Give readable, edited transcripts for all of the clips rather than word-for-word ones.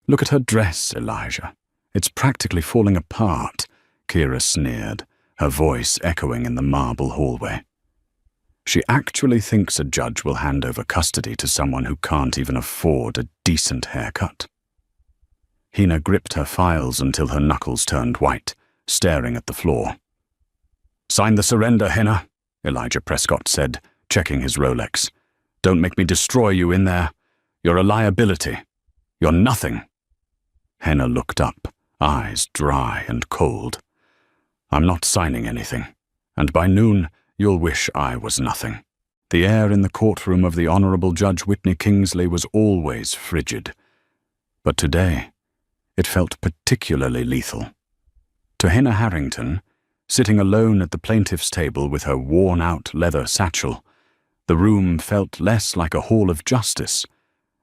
"Look at her dress, Elijah. It's practically falling apart," Kira sneered, her voice echoing in the marble hallway. She actually thinks a judge will hand over custody to someone who can't even afford a decent haircut. Hina gripped her files until her knuckles turned white, staring at the floor. "Sign the surrender, Hina," Elijah Prescott said, checking his Rolex. "Don't make me destroy you in there. You're a liability. You're nothing." Hina looked up, eyes dry and cold. "I'm not signing anything, and by noon you'll wish I was nothing." The air in the courtroom of the Honorable Judge Whitney Kingsley was always frigid, but today it felt particularly lethal. To Hina Harrington, sitting alone at the plaintiff's table with her worn-out leather satchel, the room felt less like a hall of justice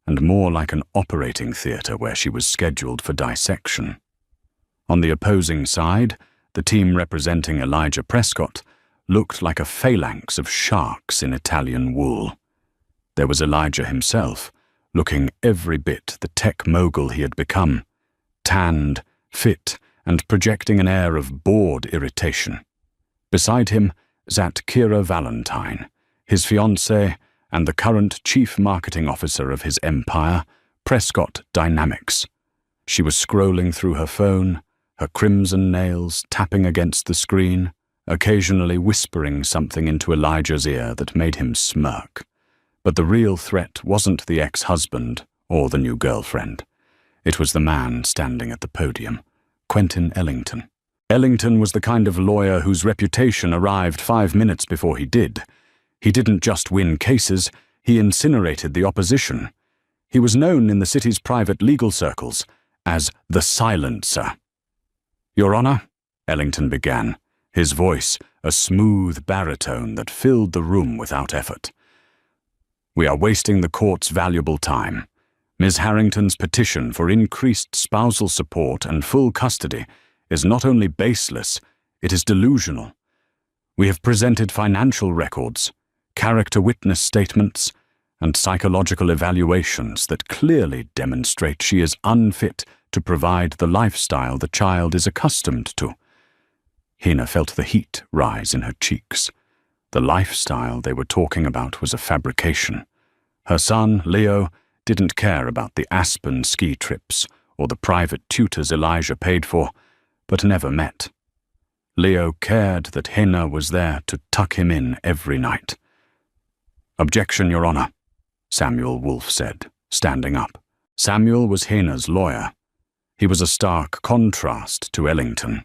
and more like an operating theatre where she was scheduled for dissection. On the opposing side, the team representing Elijah Prescott looked like a phalanx of sharks in Italian wool. There was Elijah himself, looking every bit the tech mogul he had become, tanned, fit, and projecting an air of bored irritation. Beside him sat Kira Valentine, his fiancée and the current chief marketing officer of his empire, Prescott Dynamics. She was scrolling through her phone, her crimson nails tapping against the screen, occasionally whispering something into Elijah's ear that made him smirk. But the real threat wasn't the ex-husband or the new girlfriend. It was the man standing at the podium, Quentin Ellington. Ellington was the kind of lawyer whose reputation arrived 5 minutes before he did. He didn't just win cases, he incinerated the opposition. He was known in the city's private legal circles as the Silencer. "Your Honor," Ellington began, his voice a smooth baritone that filled the room without effort. "We are wasting the court's valuable time. Ms. Harrington's petition for increased spousal support and full custody is not only baseless, it is delusional. We have presented financial records, character witness statements, and psychological evaluations that clearly demonstrate she is unfit to provide the lifestyle the child is accustomed to." Hina felt the heat rise in her cheeks. The lifestyle they were talking about was a fabrication. Her son, Leo, didn't care about the Aspen ski trips or the private tutors Elijah paid for, but never met. Leo cared that Hina was there to tuck him in every night. "Objection, Your Honor," Samuel Wolfe said, standing up. Samuel was Hina's lawyer. He was a stark contrast to Ellington.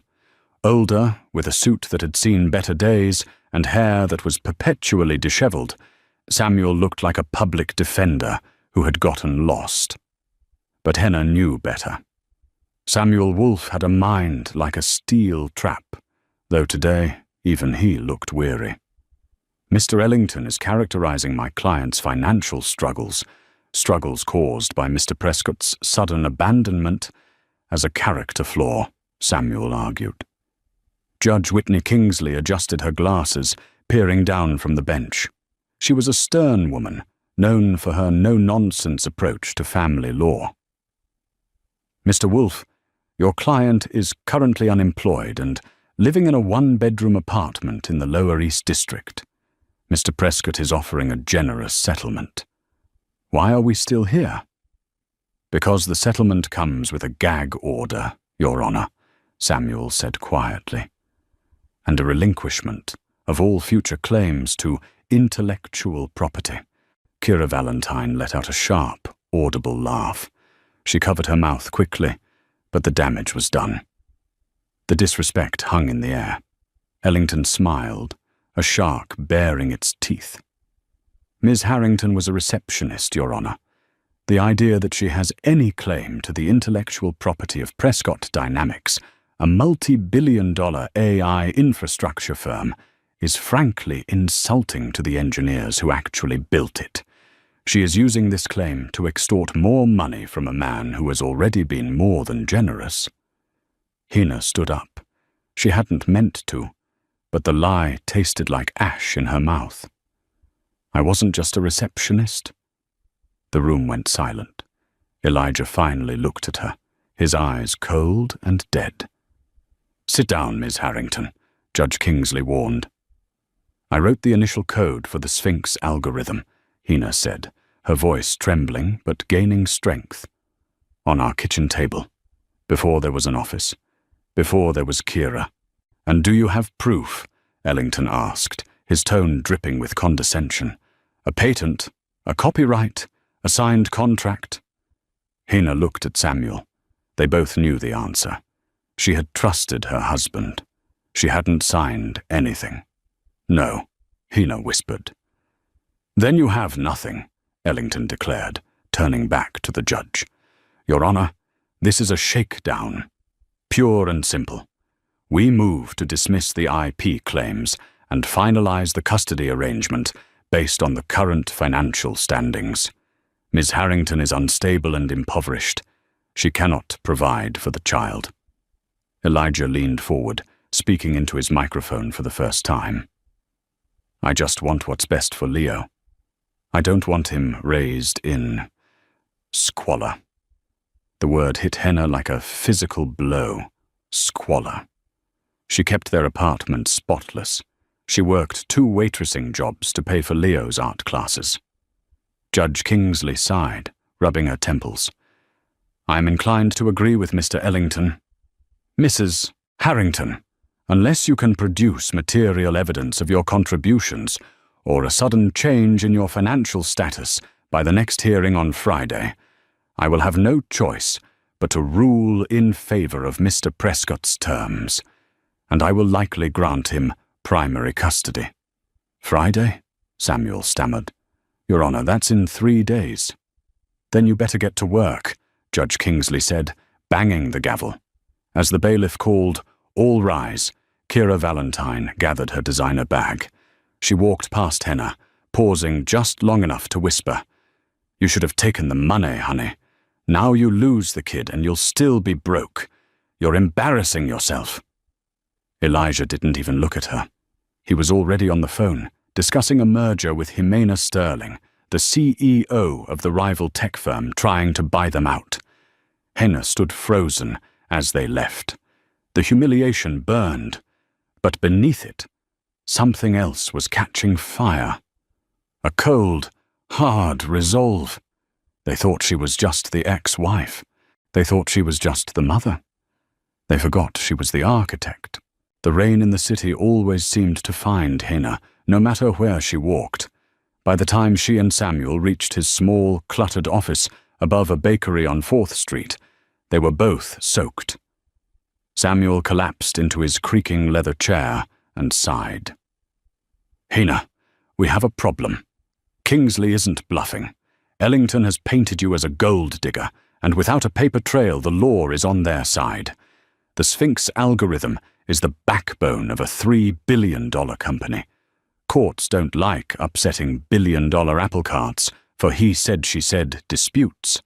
Older, with a suit that had seen better days and hair that was perpetually disheveled, Samuel looked like a public defender who had gotten lost. But Hina knew better. Samuel Wolfe had a mind like a steel trap, though today even he looked weary. "Mr. Ellington is characterizing my client's financial struggles caused by Mr. Prescott's sudden abandonment, as a character flaw," Samuel argued. Judge Whitney Kingsley adjusted her glasses, peering down from the bench. She was a stern woman, known for her no-nonsense approach to family law. "Mr. Wolfe, your client is currently unemployed and living in a one-bedroom apartment in the Lower East District. Mr. Prescott is offering a generous settlement. Why are we still here?" "Because the settlement comes with a gag order, Your Honor," Samuel said quietly. "And a relinquishment of all future claims to intellectual property." Kira Valentine let out a sharp, audible laugh. She covered her mouth quickly, but the damage was done. The disrespect hung in the air. Ellington smiled, a shark baring its teeth. "Ms. Harrington was a receptionist, Your Honor. The idea that she has any claim to the intellectual property of Prescott Dynamics, a multi-billion-dollar AI infrastructure firm, is frankly insulting to the engineers who actually built it. She is using this claim to extort more money from a man who has already been more than generous." Hina stood up. She hadn't meant to, but the lie tasted like ash in her mouth. "I wasn't just a receptionist." The room went silent. Elijah finally looked at her, his eyes cold and dead. "Sit down, Miss Harrington," Judge Kingsley warned. "I wrote the initial code for the Sphinx algorithm," Hina said, her voice trembling but gaining strength. "On our kitchen table, before there was an office, before there was Kira." "And do you have proof?" Ellington asked, his tone dripping with condescension. "A patent? A copyright? A signed contract?" Hina looked at Samuel. They both knew the answer. She had trusted her husband. She hadn't signed anything. "No," Hina whispered. "Then you have nothing," Ellington declared, turning back to the judge. "Your Honor, this is a shakedown. Pure and simple. We move to dismiss the IP claims and finalize the custody arrangement based on the current financial standings. Ms. Harrington is unstable and impoverished. She cannot provide for the child." Elijah leaned forward, speaking into his microphone for the first time. "I just want what's best for Leo. I don't want him raised in squalor." The word hit Henna like a physical blow. Squalor. She kept their apartment spotless. She worked 2 waitressing jobs to pay for Leo's art classes. Judge Kingsley sighed, rubbing her temples. "I am inclined to agree with Mr. Ellington. Mrs. Harrington, unless you can produce material evidence of your contributions or a sudden change in your financial status by the next hearing on Friday, I will have no choice but to rule in favor of Mr. Prescott's terms, and I will likely grant him primary custody." "Friday?" Samuel stammered. "Your Honor, that's in 3 days." "Then you better get to work," Judge Kingsley said, banging the gavel. As the bailiff called, "All rise," Kira Valentine gathered her designer bag. She walked past Henna, pausing just long enough to whisper, "You should have taken the money, honey. Now you lose the kid and you'll still be broke. You're embarrassing yourself." Elijah didn't even look at her. He was already on the phone, discussing a merger with Jimena Sterling, the CEO of the rival tech firm trying to buy them out. Henna stood frozen as they left. The humiliation burned, but beneath it, something else was catching fire. A cold, hard resolve. They thought she was just the ex-wife. They thought she was just the mother. They forgot she was the architect. The rain in the city always seemed to find Henna, no matter where she walked. By the time she and Samuel reached his small, cluttered office above a bakery on 4th Street, they were both soaked. Samuel collapsed into his creaking leather chair and sighed. "Henna, we have a problem. Kingsley isn't bluffing. Ellington has painted you as a gold digger, and without a paper trail, the law is on their side. The Sphinx algorithm is the backbone of a $3 billion company. Courts don't like upsetting billion-dollar apple carts for he said, she said disputes."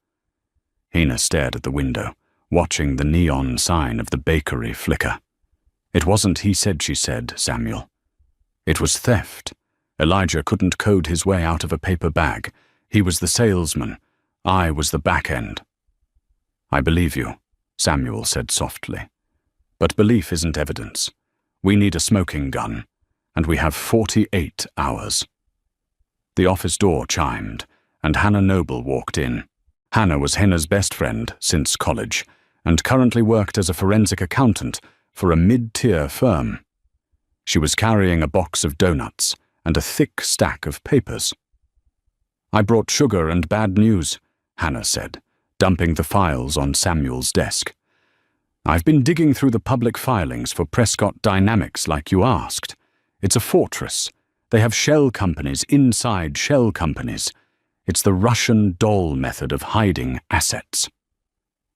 Henna stared at the window, watching the neon sign of the bakery flicker. It wasn't he said, she said, Samuel. It was theft. Elijah couldn't code his way out of a paper bag. He was the salesman. I was the back end. "I believe you," Samuel said softly. "But belief isn't evidence. We need a smoking gun, and we have 48 hours." The office door chimed, and Hannah Noble walked in. Hannah was Henna's best friend since college, and currently worked as a forensic accountant for a mid-tier firm. She was carrying a box of donuts and a thick stack of papers. "I brought sugar and bad news," Hannah said, dumping the files on Samuel's desk. "I've been digging through the public filings for Prescott Dynamics like you asked. It's a fortress. They have shell companies inside shell companies. It's the Russian doll method of hiding assets."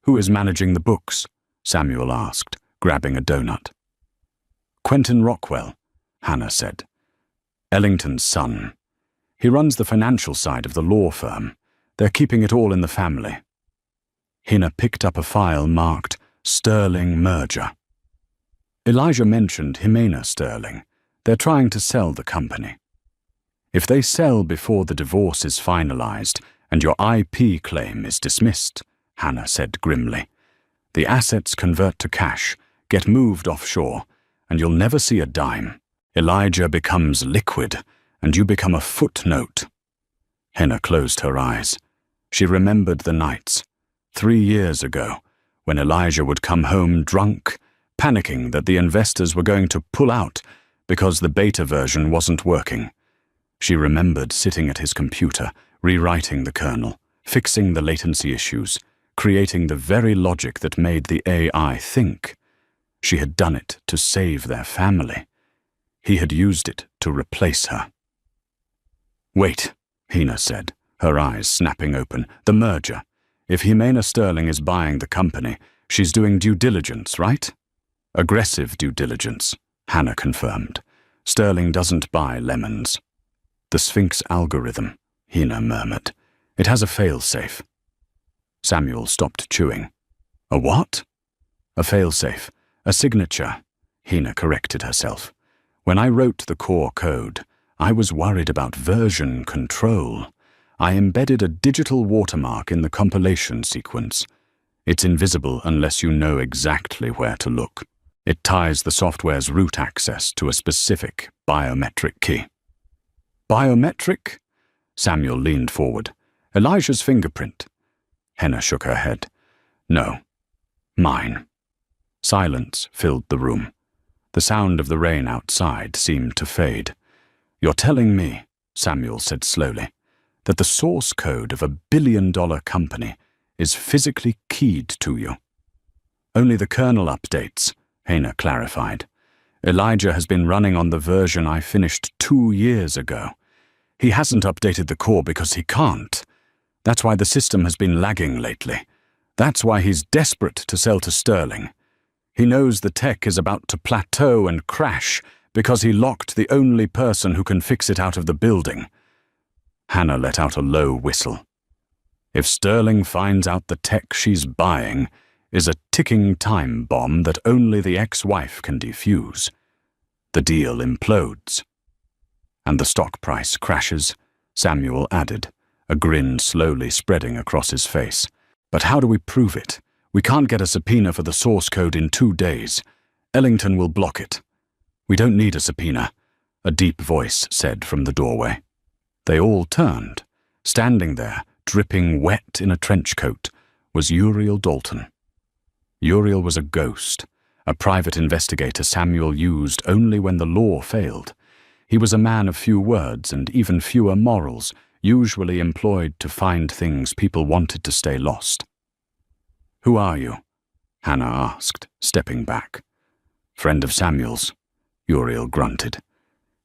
"Who is managing the books?" Samuel asked, grabbing a donut. "Quentin Rockwell," Hannah said. "Ellington's son. He runs the financial side of the law firm. They're keeping it all in the family." Hannah picked up a file marked Sterling Merger. Elijah mentioned Jimena Sterling. They're trying to sell the company. If they sell before the divorce is finalized and your IP claim is dismissed, Hannah said grimly. The assets convert to cash, get moved offshore, and you'll never see a dime. Elijah becomes liquid, and you become a footnote. Henna closed her eyes. She remembered the nights, 3 years ago, when Elijah would come home drunk, panicking that the investors were going to pull out because the beta version wasn't working. She remembered sitting at his computer, rewriting the kernel, fixing the latency issues, creating the very logic that made the AI think. She had done it to save their family. He had used it to replace her. Wait, Hina said, her eyes snapping open. The merger. If Jimena Sterling is buying the company, she's doing due diligence, right? Aggressive due diligence, Hannah confirmed. Sterling doesn't buy lemons. The Sphinx algorithm, Hina murmured. It has a fail-safe. Samuel stopped chewing. A what? A fail-safe. A signature, Hina corrected herself. When I wrote the core code, I was worried about version control. I embedded a digital watermark in the compilation sequence. It's invisible unless you know exactly where to look. It ties the software's root access to a specific biometric key. Biometric? Samuel leaned forward. Elijah's fingerprint. Henna shook her head. No. Mine. Silence filled the room. The sound of the rain outside seemed to fade. You're telling me, Samuel said slowly, that the source code of $1 billion company is physically keyed to you. Only the kernel updates, Hena clarified. Elijah has been running on the version I finished 2 years ago. He hasn't updated the core because he can't. That's why the system has been lagging lately. That's why he's desperate to sell to Sterling. He knows the tech is about to plateau and crash because he locked the only person who can fix it out of the building. Hannah let out a low whistle. If Sterling finds out the tech she's buying is a ticking time bomb that only the ex-wife can defuse, the deal implodes. And the stock price crashes, Samuel added, a grin slowly spreading across his face. But how do we prove it? We can't get a subpoena for the source code in 2 days. Ellington will block it. We don't need a subpoena, a deep voice said from the doorway. They all turned. Standing there, dripping wet in a trench coat, was Uriel Dalton. Uriel was a ghost, a private investigator Samuel used only when the law failed. He was a man of few words and even fewer morals, usually employed to find things people wanted to stay lost. Who are you? Hannah asked, stepping back. Friend of Samuel's, Uriel grunted.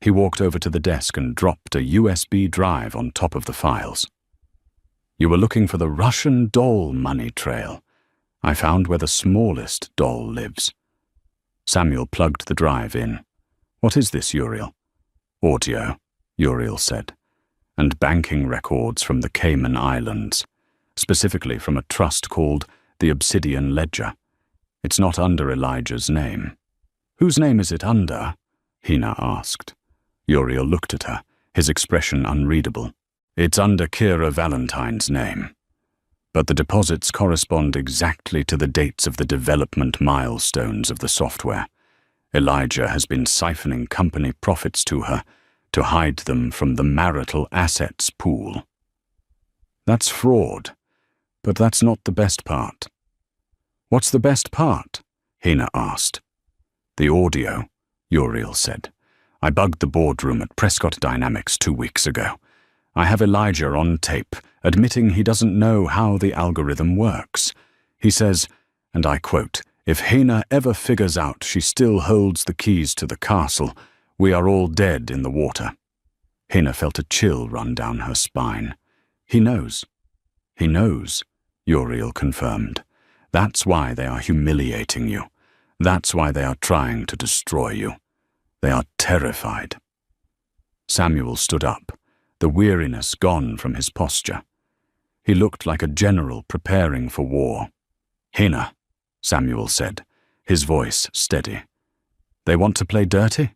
He walked over to the desk and dropped a USB drive on top of the files. You were looking for the Russian doll money trail. I found where the smallest doll lives. Samuel plugged the drive in. What is this, Uriel? Audio, Uriel said, and banking records from the Cayman Islands, specifically from a trust called the Obsidian Ledger. It's not under Elijah's name. Whose name is it under? Hina asked. Uriel looked at her, his expression unreadable. It's under Kira Valentine's name. But the deposits correspond exactly to the dates of the development milestones of the software. Elijah has been siphoning company profits to her to hide them from the marital assets pool. That's fraud, but that's not the best part. What's the best part? Hina asked. The audio, Uriel said. I bugged the boardroom at Prescott Dynamics 2 weeks ago. I have Elijah on tape, admitting he doesn't know how the algorithm works. He says, and I quote, "If Hina ever figures out she still holds the keys to the castle, we are all dead in the water." Hina felt a chill run down her spine. He knows. He knows, Uriel confirmed. That's why they are humiliating you. That's why they are trying to destroy you. They are terrified. Samuel stood up, the weariness gone from his posture. He looked like a general preparing for war. Hina, Samuel said, his voice steady. They want to play dirty?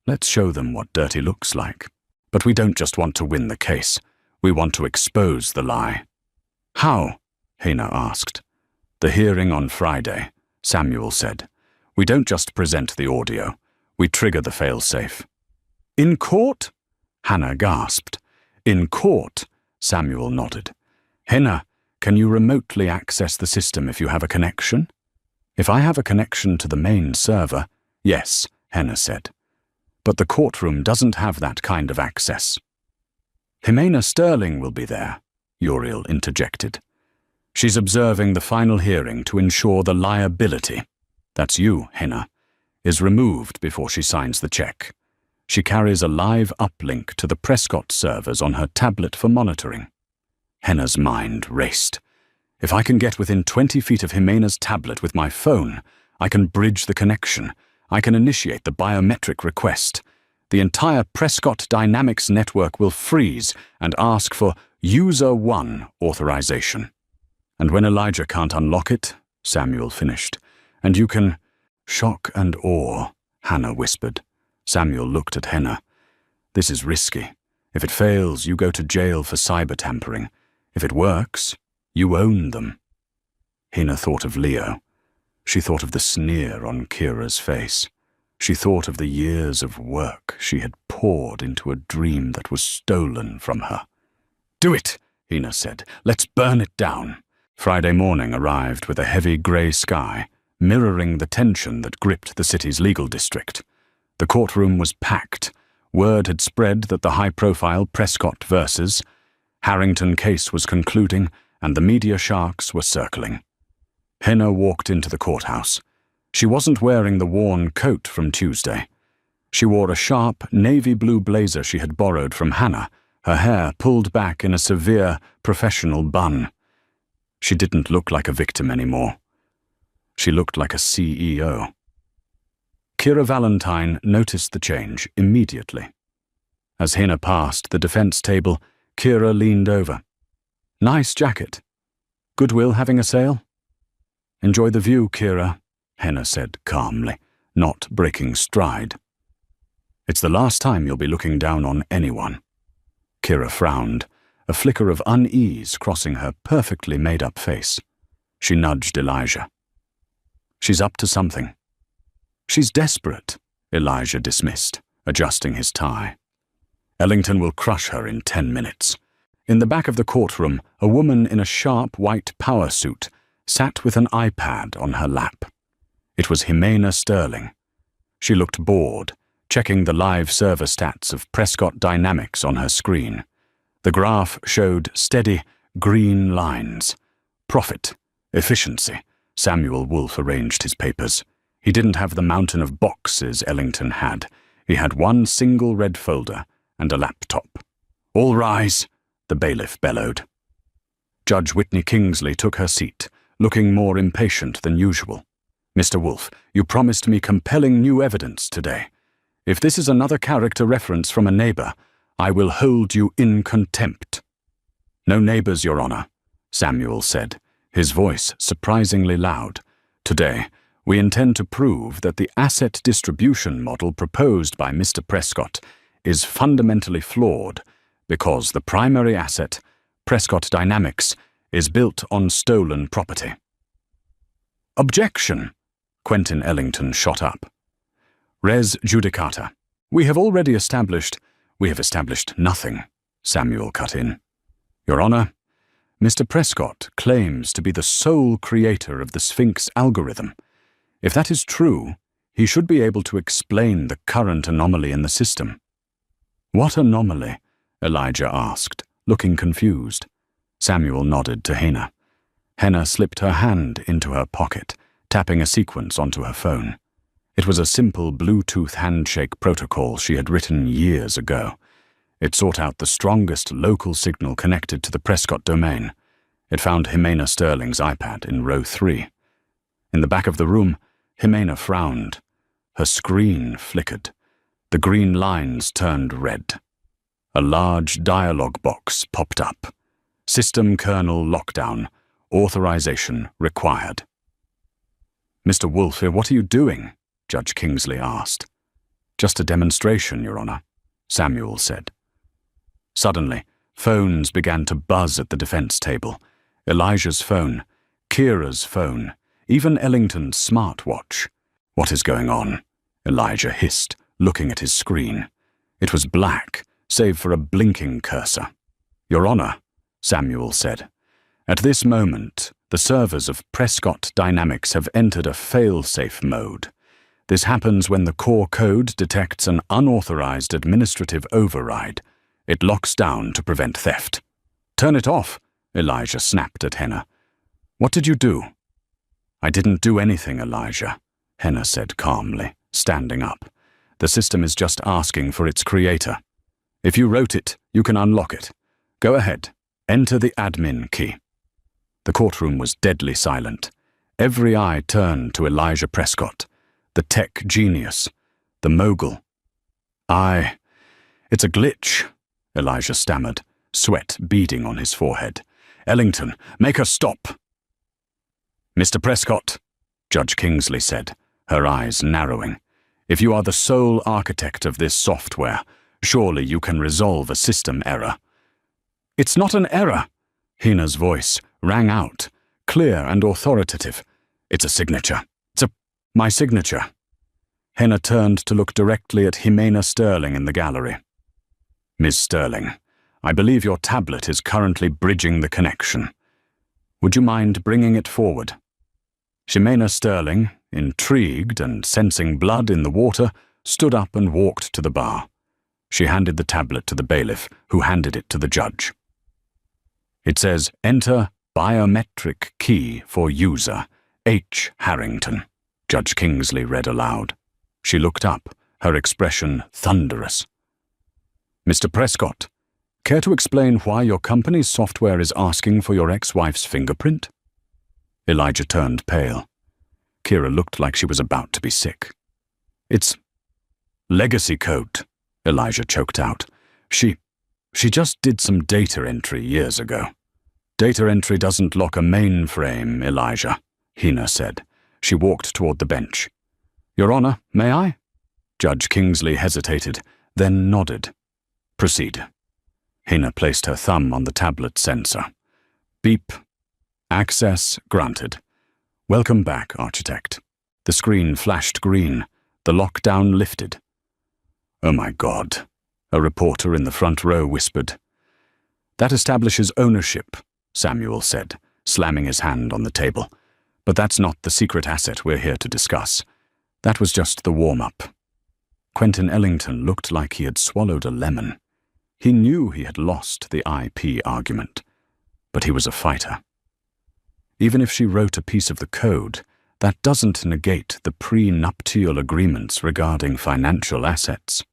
Let's show them what dirty looks like. But we don't just want to win the case. We want to expose the lie." "How?" Hena asked. "The hearing on Friday," Samuel said. "We don't just present the audio. We trigger the failsafe." "In court?" Hannah gasped. "In court," Samuel nodded. "Hena, can you remotely access the system if you have a connection?" "If I have a connection to the main server, yes," Hena said. "But the courtroom doesn't have that kind of access." "Himena Sterling will be there," Uriel interjected. "She's observing the final hearing to ensure the liability, that's you, Hena, is removed before she signs the check. She carries a live uplink to the Prescott servers on her tablet for monitoring." Henna's mind raced. "If I can get within 20 feet of Himena's tablet with my phone, I can bridge the connection. I can initiate the biometric request. The entire Prescott Dynamics network will freeze and ask for User 1 authorization. And when Elijah can't unlock it," Samuel finished, "and you can—" "Shock and awe," Hannah whispered. Samuel looked at Henna. "This is risky. If it fails, you go to jail for cyber tampering. If it works, you own them." Henna thought of Leo. She thought of the sneer on Kira's face. She thought of the years of work she had poured into a dream that was stolen from her. "Do it," Henna said. "Let's burn it down." Friday morning arrived with a heavy grey sky, mirroring the tension that gripped the city's legal district. The courtroom was packed. Word had spread that the high-profile Prescott versus Harrington case was concluding, and the media sharks were circling. Henna walked into the courthouse. She wasn't wearing the worn coat from Tuesday. She wore a sharp, navy blue blazer she had borrowed from Hannah, her hair pulled back in a severe, professional bun. She didn't look like a victim anymore. She looked like a CEO. Kira Valentine noticed the change immediately. As Henna passed the defense table, Kira leaned over. "Nice jacket. Goodwill having a sale?" "Enjoy the view, Kira," Henna said calmly, not breaking stride. "It's the last time you'll be looking down on anyone." Kira frowned, a flicker of unease crossing her perfectly made-up face. She nudged Elijah. "She's up to something." "She's desperate," Elijah dismissed, adjusting his tie. "Ellington will crush her in 10 minutes. In the back of the courtroom, a woman in a sharp white power suit sat with an iPad on her lap. It was Himena Sterling. She looked bored, checking the live server stats of Prescott Dynamics on her screen. The graph showed steady, green lines. Profit, efficiency. Samuel Wolfe arranged his papers. He didn't have the mountain of boxes Ellington had. He had one single red folder and a laptop. "All rise," the bailiff bellowed. Judge Whitney Kingsley took her seat, looking more impatient than usual. "Mr. Wolfe, you promised me compelling new evidence today. If this is another character reference from a neighbor, I will hold you in contempt." "No neighbors, Your Honor," Samuel said, his voice surprisingly loud. "Today, we intend to prove that the asset distribution model proposed by Mr. Prescott is fundamentally flawed because the primary asset, Prescott Dynamics, is built on stolen property." "Objection!" Quentin Ellington shot up. "Res judicata. We have established nothing," Samuel cut in. "Your Honor, Mr. Prescott claims to be the sole creator of the Sphinx algorithm. If that is true, he should be able to explain the current anomaly in the system." "What anomaly?" Elijah asked, looking confused. Samuel nodded to Henna. Henna slipped her hand into her pocket, tapping a sequence onto her phone. It was a simple Bluetooth handshake protocol she had written years ago. It sought out the strongest local signal connected to the Prescott domain. It found Himena Sterling's iPad in row 3. In the back of the room, Himena frowned. Her screen flickered. The green lines turned red. A large dialog box popped up. "System kernel lockdown. Authorization required." "Mr. Wolfe, what are you doing?" Judge Kingsley asked. "Just a demonstration, Your Honor," Samuel said. Suddenly, Phones began to buzz at the defense table. Elijah's phone, Kira's phone, even Ellington's smartwatch. "What is going on?" Elijah hissed, looking at his screen. It was black, save for a blinking cursor. "Your Honor," Samuel said. "At this moment, the servers of Prescott Dynamics have entered a fail-safe mode. This happens when the core code detects an unauthorized administrative override. It locks down to prevent theft." "Turn it off," Elijah snapped at Henna. "What did you do?" "I didn't do anything, Elijah," Henna said calmly, standing up. "The system is just asking for its creator. If you wrote it, you can unlock it. Go ahead, enter the admin key." The courtroom was deadly silent. Every eye turned to Elijah Prescott, the tech genius, the mogul. It's a glitch," Elijah stammered, sweat beading on his forehead. "Ellington, make her stop." "Mr. Prescott," Judge Kingsley said, her eyes narrowing, "if you are the sole architect of this software, surely you can resolve a system error." "It's not an error," Hina's voice rang out, clear and authoritative. "It's a signature. My signature." Henna turned to look directly at Jimena Sterling in the gallery. "Ms. Sterling, I believe your tablet is currently bridging the connection. Would you mind bringing it forward?" Jimena Sterling, intrigued and sensing blood in the water, stood up and walked to the bar. She handed the tablet to the bailiff, who handed it to the judge. "It says, 'Enter biometric key for user, H. Harrington,'" Judge Kingsley read aloud. She looked up, her expression thunderous. "Mr. Prescott, care to explain why your company's software is asking for your ex-wife's fingerprint?" Elijah turned pale. Kira looked like she was about to be sick. "It's legacy code," Elijah choked out. She just did some data entry years ago." "Data entry doesn't lock a mainframe, Elijah," Hina said. She walked toward the bench. "Your Honor, may I?" Judge Kingsley hesitated, then nodded. "Proceed." Hina placed her thumb on the tablet sensor. Beep. Access granted. "Welcome back, Architect." The screen flashed green. The lockdown lifted. "Oh my God," a reporter in the front row whispered. "That establishes ownership," Samuel said, slamming his hand on the table. "But that's not the secret asset we're here to discuss. That was just the warm-up." Quentin Ellington looked like he had swallowed a lemon. He knew he had lost the IP argument, but he was a fighter. Even if she wrote a piece of the code, that doesn't negate the prenuptial agreements regarding financial assets.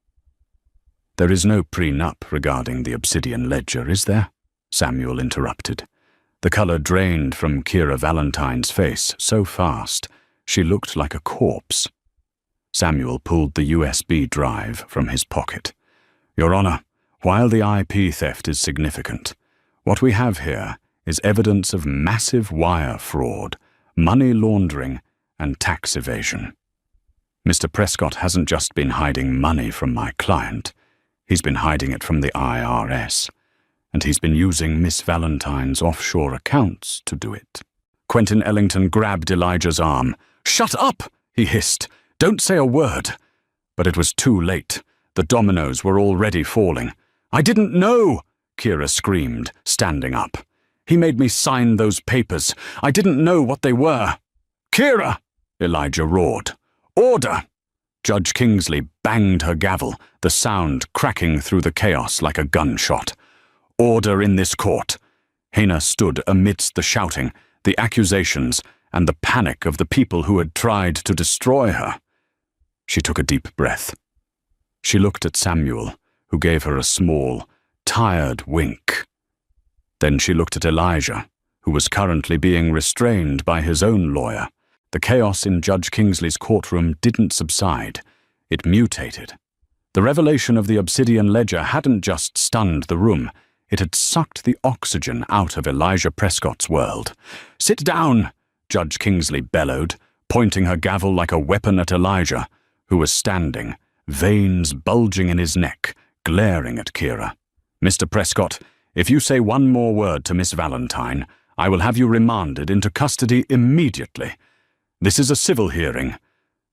"There is no prenup regarding the Obsidian Ledger, is there?" Samuel interrupted. The color drained from Kira Valentine's face so fast, she looked like a corpse. Samuel pulled the USB drive from his pocket. "Your Honor, while the IP theft is significant, what we have here is evidence of massive wire fraud, money laundering, and tax evasion. Mr. Prescott hasn't just been hiding money from my client. He's been hiding it from the IRS. And he's been using Miss Valentine's offshore accounts to do it." Quentin Ellington grabbed Elijah's arm. "Shut up!" he hissed. "Don't say a word." But it was too late. The dominoes were already falling. "I didn't know!" Kira screamed, standing up. "He made me sign those papers. I didn't know what they were." "Kira!" Elijah roared. "Order!" Judge Kingsley banged her gavel, the sound cracking through the chaos like a gunshot. "Order in this court." Hina stood amidst the shouting, the accusations, and the panic of the people who had tried to destroy her. She took a deep breath. She looked at Samuel, who gave her a small, tired wink. Then she looked at Elijah, who was currently being restrained by his own lawyer. The chaos in Judge Kingsley's courtroom didn't subside. It mutated. The revelation of the Obsidian Ledger hadn't just stunned the room. It had sucked the oxygen out of Elijah Prescott's world. "Sit down," Judge Kingsley bellowed, pointing her gavel like a weapon at Elijah, who was standing, veins bulging in his neck, glaring at Kira. "Mr. Prescott, If you say one more word to Miss Valentine, I will have you remanded into custody immediately. This is a civil hearing,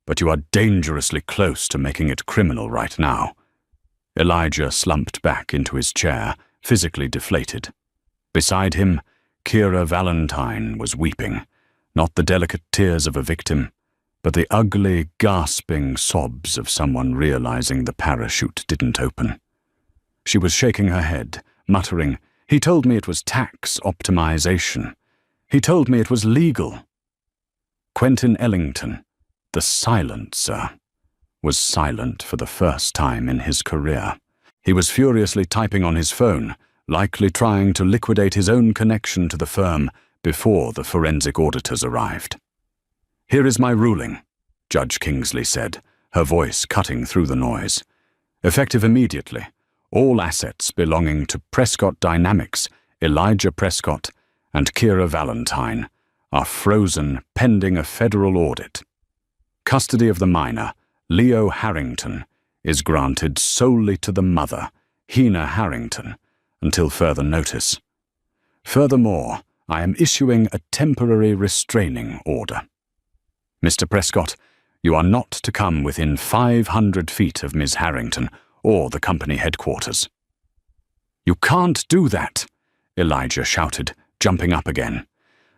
but you are dangerously close to making it criminal right now." Elijah slumped back into his chair, physically deflated. Beside him, Kira Valentine was weeping, not the delicate tears of a victim, but the ugly, gasping sobs of someone realizing the parachute didn't open. She was shaking her head, muttering, "He told me it was tax optimization. He told me it was legal." Quentin Ellington, the silencer, was silent for the first time in his career. He was furiously typing on his phone, likely trying to liquidate his own connection to the firm before the forensic auditors arrived. "Here is my ruling," Judge Kingsley said, her voice cutting through the noise. "Effective immediately, all assets belonging to Prescott Dynamics, Elijah Prescott, and Kira Valentine are frozen pending a federal audit. Custody of the minor, Leo Harrington, is granted solely to the mother, Hina Harrington, until further notice. Furthermore, I am issuing a temporary restraining order. Mr. Prescott, you are not to come within 500 feet of Ms. Harrington or the company headquarters." "You can't do that," Elijah shouted, jumping up again.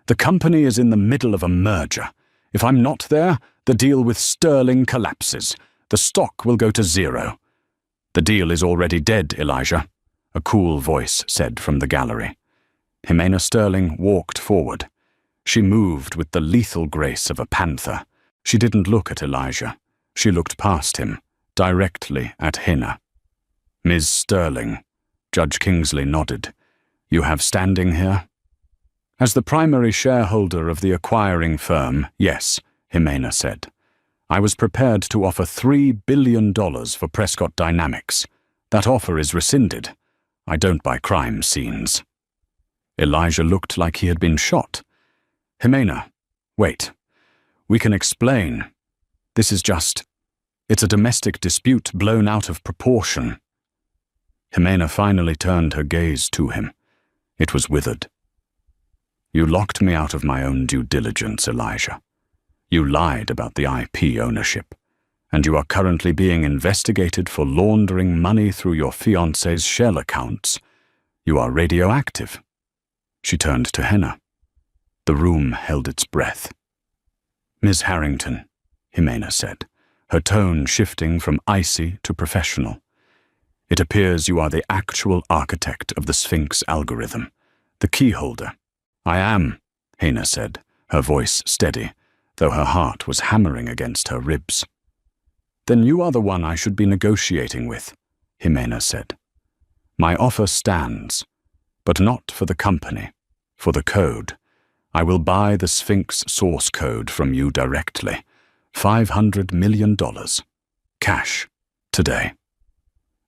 "The company is in the middle of a merger. If I'm not there, the deal with Sterling collapses. The stock will go to zero." "The deal is already dead, Elijah," a cool voice said from the gallery. Jimena Sterling walked forward. She moved with the lethal grace of a panther. She didn't look at Elijah. She looked past him, directly at Hina. "Ms. Sterling," Judge Kingsley nodded. "You have standing here?" "As the primary shareholder of the acquiring firm, yes," Jimena said. "I was prepared to offer $3 billion for Prescott Dynamics. That offer is rescinded. I don't buy crime scenes." Elijah looked like he had been shot. "Jimena, wait. We can explain. This is it's a domestic dispute blown out of proportion." Jimena finally turned her gaze to him. It was withered. "You locked me out of my own due diligence, Elijah. You lied about the IP ownership, and you are currently being investigated for laundering money through your fiancé's shell accounts. You are radioactive." She turned to Henna. The room held its breath. "Ms. Harrington," Jimena said, her tone shifting from icy to professional. "It appears you are the actual architect of the Sphinx algorithm, the key holder." "I am," Hina said, her voice steady, though her heart was hammering against her ribs. "Then you are the one I should be negotiating with," Jimena said. "My offer stands, but not for the company, for the code. I will buy the Sphinx source code from you directly. $500 million. Cash. Today."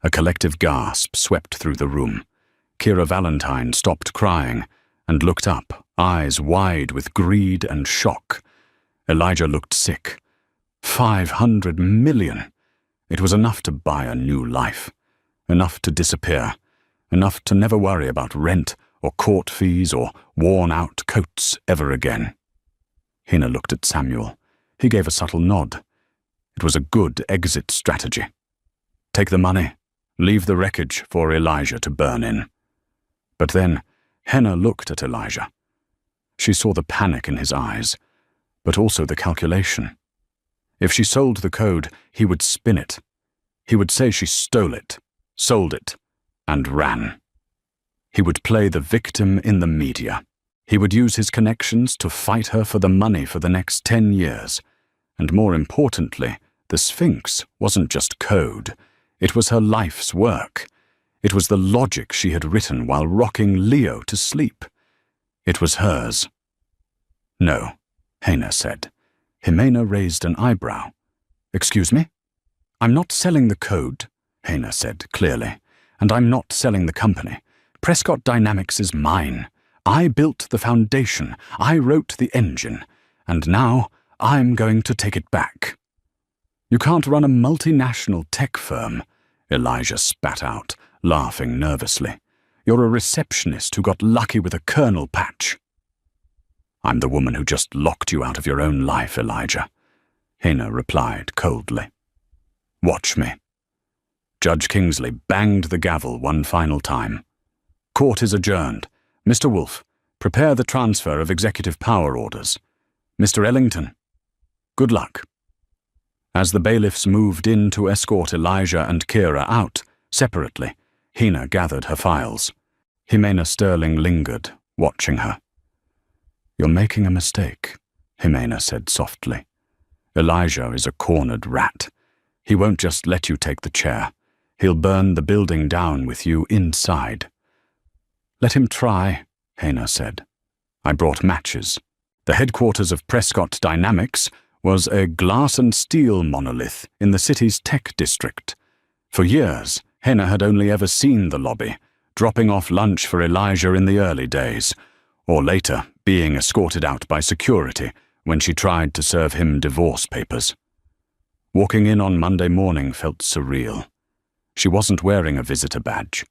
A collective gasp swept through the room. Kira Valentine stopped crying and looked up, eyes wide with greed and shock. Elijah looked sick. 500 million. It was enough to buy a new life. Enough to disappear. Enough to never worry about rent or court fees or worn-out coats ever again. Hina looked at Samuel. He gave a subtle nod. It was a good exit strategy. Take the money. Leave the wreckage for Elijah to burn in. But then, Henna looked at Elijah. She saw the panic in his eyes, but also the calculation. If she sold the code, he would spin it. He would say she stole it, sold it, and ran. He would play the victim in the media. He would use his connections to fight her for the money for the next 10 years. And more importantly, the Sphinx wasn't just code. It was her life's work. It was the logic she had written while rocking Leo to sleep. It was hers. "No," Hena said. Jimena raised an eyebrow. "Excuse me? I'm not selling the code," Hena said clearly, "and I'm not selling the company. Prescott Dynamics is mine. I built the foundation. I wrote the engine. And now I'm going to take it back." "You can't run a multinational tech firm," Elijah spat out, laughing nervously. You're a receptionist who got lucky with a kernel patch." "I'm the woman who just locked you out of your own life, Elijah," Hina replied coldly. "Watch me." Judge Kingsley banged the gavel one final time. "Court is adjourned. Mr. Wolfe, prepare the transfer of executive power orders. Mr. Ellington, good luck." As the bailiffs moved in to escort Elijah and Kira out, separately, Hina gathered her files. Jimena Sterling lingered, watching her. "You're making a mistake," Jimena said softly. "Elijah is a cornered rat. He won't just let you take the chair. He'll burn the building down with you inside." "Let him try," Hina said. "I brought matches. The headquarters of Prescott Dynamics was a glass and steel monolith in the city's tech district. For years, Hina had only ever seen the lobby, dropping off lunch for Elijah in the early days, or later being escorted out by security when she tried to serve him divorce papers. Walking in on Monday morning felt surreal. She wasn't wearing a visitor badge.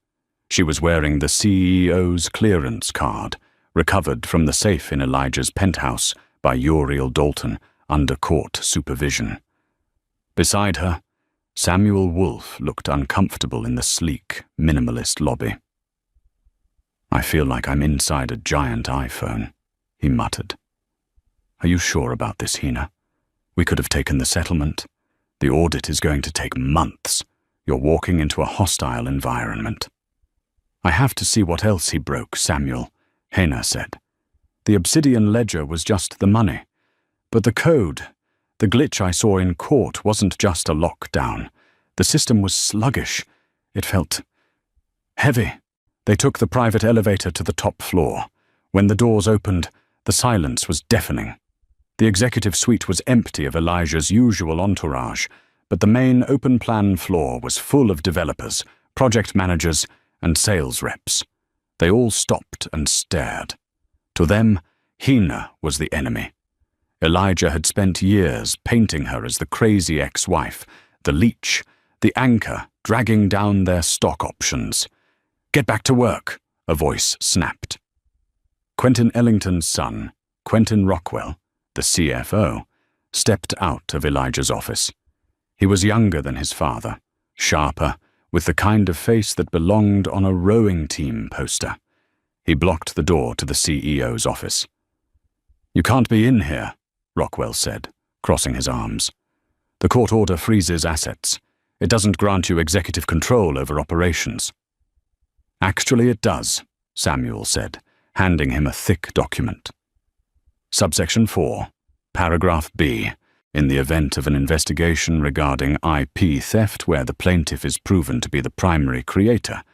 She was wearing the CEO's clearance card, recovered from the safe in Elijah's penthouse by Uriel Dalton under court supervision. Beside her, Samuel Wolfe looked uncomfortable in the sleek, minimalist lobby. "I feel like I'm inside a giant iPhone," he muttered. "Are you sure about this, Hina? We could have taken the settlement. The audit is going to take months. You're walking into a hostile environment." "I have to see what else he broke, Samuel," Hina said. "The Obsidian ledger was just the money. But the code, the glitch I saw in court wasn't just a lockdown. The system was sluggish. It felt heavy. They took the private elevator to the top floor. When the doors opened, the silence was deafening. The executive suite was empty of Elijah's usual entourage, but the main open-plan floor was full of developers, project managers, and sales reps. They all stopped and stared. To them, Hina was the enemy. Elijah had spent years painting her as the crazy ex-wife, the leech, the anchor dragging down their stock options. "Get back to work," a voice snapped. Quentin Ellington's son, Quentin Rockwell, the CFO, stepped out of Elijah's office. He was younger than his father, sharper, with the kind of face that belonged on a rowing team poster. He blocked the door to the CEO's office. "You can't be in here," Rockwell said, crossing his arms. "The court order freezes assets. It doesn't grant you executive control over operations." "Actually, it does," Samuel said, handing him a thick document. Subsection 4, Paragraph B. In the event of an investigation regarding IP theft where the plaintiff is proven to be the primary creator,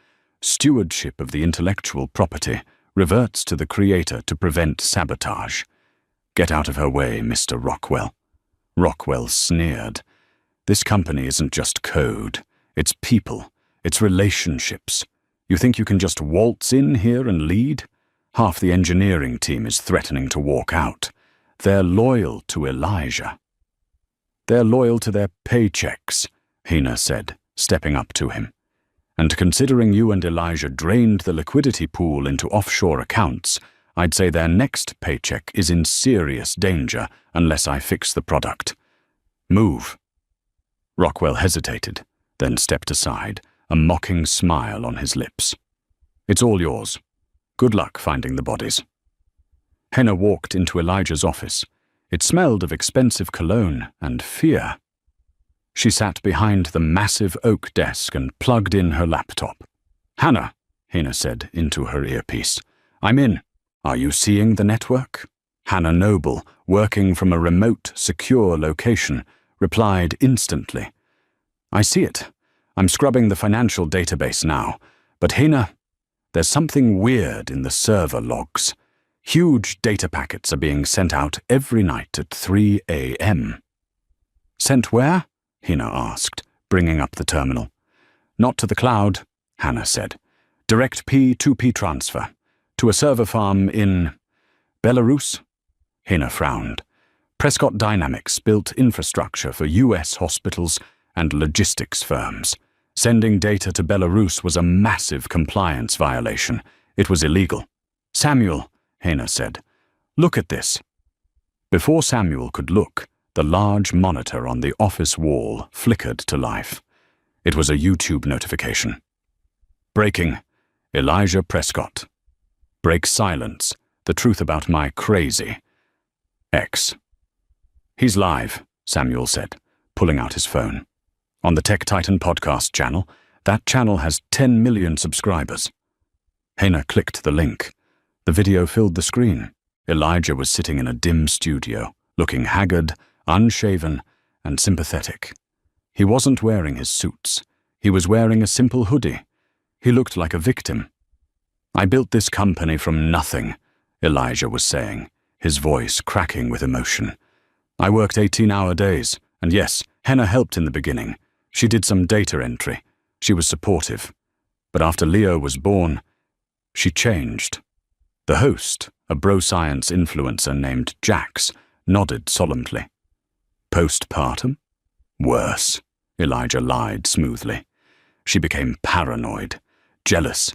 stewardship of the intellectual property reverts to the creator to prevent sabotage. "Get out of her way, Mr. Rockwell." Rockwell sneered. "This company isn't just code. It's people. It's relationships. You think you can just waltz in here and lead? Half the engineering team is threatening to walk out. They're loyal to Elijah." "They're loyal to their paychecks," Hina said, stepping up to him. "And considering you and Elijah drained the liquidity pool into offshore accounts, I'd say their next paycheck is in serious danger unless I fix the product. Move." Rockwell hesitated, then stepped aside, a mocking smile on his lips. "It's all yours. Good luck finding the bodies." Hina walked into Elijah's office. It smelled of expensive cologne and fear. She sat behind the massive oak desk and plugged in her laptop. "Hannah," Hina said into her earpiece, "I'm in. Are you seeing the network?" Hannah Noble, working from a remote, secure location, replied instantly. "I see it. I'm scrubbing the financial database now. But Hina, there's something weird in the server logs. Huge data packets are being sent out every night at 3 a.m. "Sent where?" Hina asked, bringing up the terminal. "Not to the cloud," Hannah said. "Direct P2P transfer. To a server farm in Belarus?" Hina frowned. Prescott Dynamics built infrastructure for U.S. hospitals and logistics firms. Sending data to Belarus was a massive compliance violation. It was illegal. "Samuel," Hena said, "look at this." Before Samuel could look, the large monitor on the office wall flickered to life. It was a YouTube notification. "Breaking. Elijah Prescott. Break silence. The truth about my crazy ex." "He's live," Samuel said, pulling out his phone. "On the Tech Titan podcast channel. That channel has 10 million subscribers." Hena clicked the link. The video filled the screen. Elijah was sitting in a dim studio, looking haggard, unshaven, and sympathetic. He wasn't wearing his suits. He was wearing a simple hoodie. He looked like a victim. "I built this company from nothing," Elijah was saying, his voice cracking with emotion. "I worked 18-hour days, and yes, Hena helped in the beginning. She did some data entry. She was supportive. But after Leo was born, she changed." The host, a bro-science influencer named Jax, nodded solemnly. "Postpartum? Worse," Elijah lied smoothly. "She became paranoid, jealous.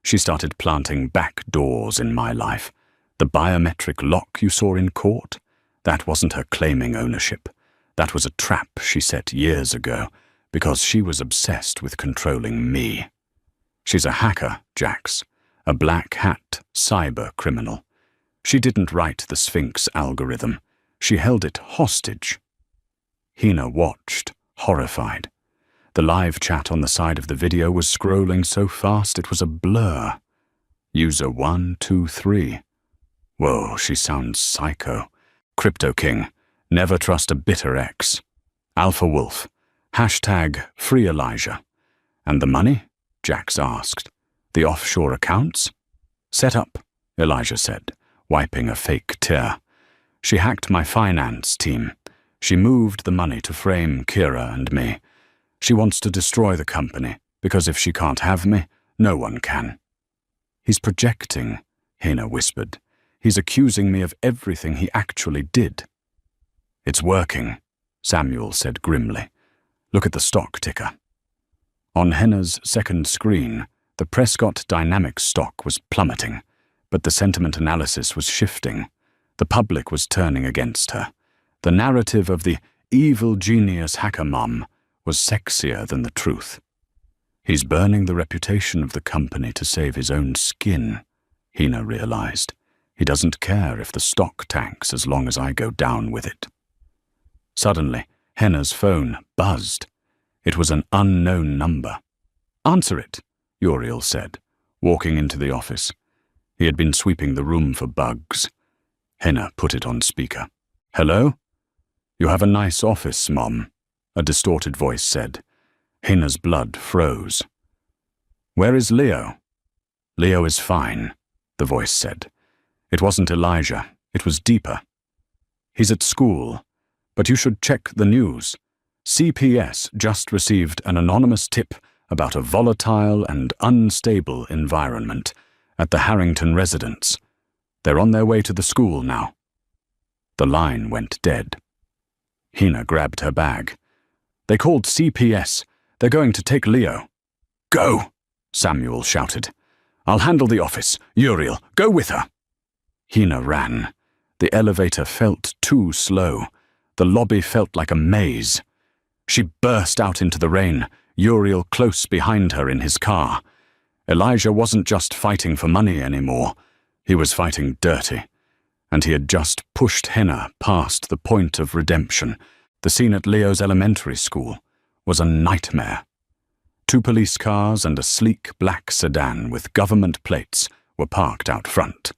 She started planting back doors in my life. The biometric lock you saw in court? That wasn't her claiming ownership. That was a trap she set years ago, because she was obsessed with controlling me. She's a hacker, Jax. A black hat cyber criminal. She didn't write the Sphinx algorithm. She held it hostage." Hena watched, horrified. The live chat on the side of the video was scrolling so fast it was a blur. User 123. Whoa, she sounds psycho. Crypto King. Never trust a bitter ex. Alpha Wolf. Hashtag Free Elijah. "And the money?" Jax asked. "The offshore accounts?" "Set up," Elijah said, wiping a fake tear. "She hacked my finance team. She moved the money to frame Kira and me. She wants to destroy the company, because if she can't have me, no one can." "He's projecting," Hena whispered. "He's accusing me of everything he actually did." "It's working," Samuel said grimly. "Look at the stock ticker." On Hena's second screen, the Prescott Dynamics stock was plummeting, but the sentiment analysis was shifting. The public was turning against her. The narrative of the evil genius hacker mom was sexier than the truth. "He's burning the reputation of the company to save his own skin," Hena realized. "He doesn't care if the stock tanks as long as I go down with it." Suddenly, Hena's phone buzzed. It was an unknown number. "Answer it," Uriel said, walking into the office. He had been sweeping the room for bugs. Hena put it on speaker. "Hello? You have a nice office, Mom," a distorted voice said. Hena's blood froze. "Where is Leo?" "Leo is fine," the voice said. It wasn't Elijah, it was deeper. "He's at school, but you should check the news. CPS just received an anonymous tip about a volatile and unstable environment at the Harrington residence. They're on their way to the school now." The line went dead. Hena grabbed her bag. "They called CPS. They're going to take Leo." "Go!" Samuel shouted. "I'll handle the office. Uriel, go with her." Hena ran. The elevator felt too slow. The lobby felt like a maze. She burst out into the rain, Uriel close behind her in his car. Elijah wasn't just fighting for money anymore. He was fighting dirty. And he had just pushed Hena past the point of redemption. The scene at Leo's elementary school was a nightmare. 2 police cars and a sleek black sedan with government plates were parked out front.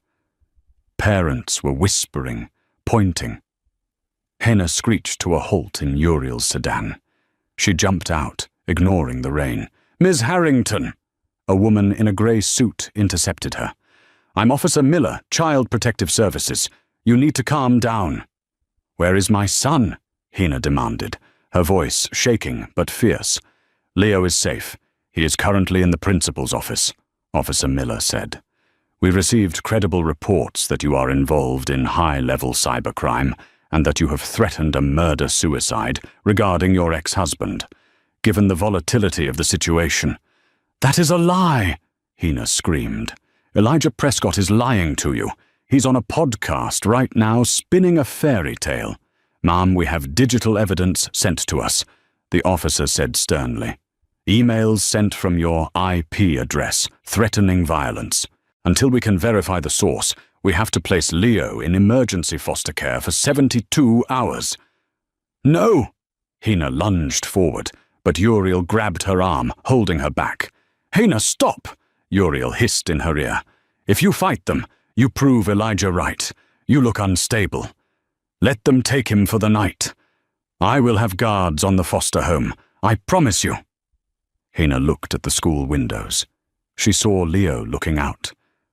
Parents were whispering, pointing. Hena screeched to a halt in Uriel's sedan. She jumped out, ignoring the rain. "Ms. Harrington!" A woman in a grey suit intercepted her. "I'm Officer Miller, Child Protective Services. You need to calm down." "Where is my son?" Hena demanded, her voice shaking but fierce. "Leo is safe. He is currently in the principal's office," Officer Miller said. "We received credible reports that you are involved in high-level cybercrime and that you have threatened a murder-suicide regarding your ex-husband. given the volatility of the situation. "That is a lie!" Hina screamed. "Elijah Prescott is lying to you. He's on a podcast right now spinning a fairy tale. Ma'am, we have digital evidence sent to us," the officer said sternly. "Emails sent from your IP address, threatening violence. Until we can verify the source, we have to place Leo in emergency foster care for 72 hours. "No!" Hina lunged forward, but Uriel grabbed her arm, holding her back. "Hina, stop!" Uriel hissed in her ear. "If you fight them, you prove Elijah right. You look unstable. Let them take him for the night. I will have guards on the foster home. I promise you." Hina looked at the school windows. She saw Leo looking out,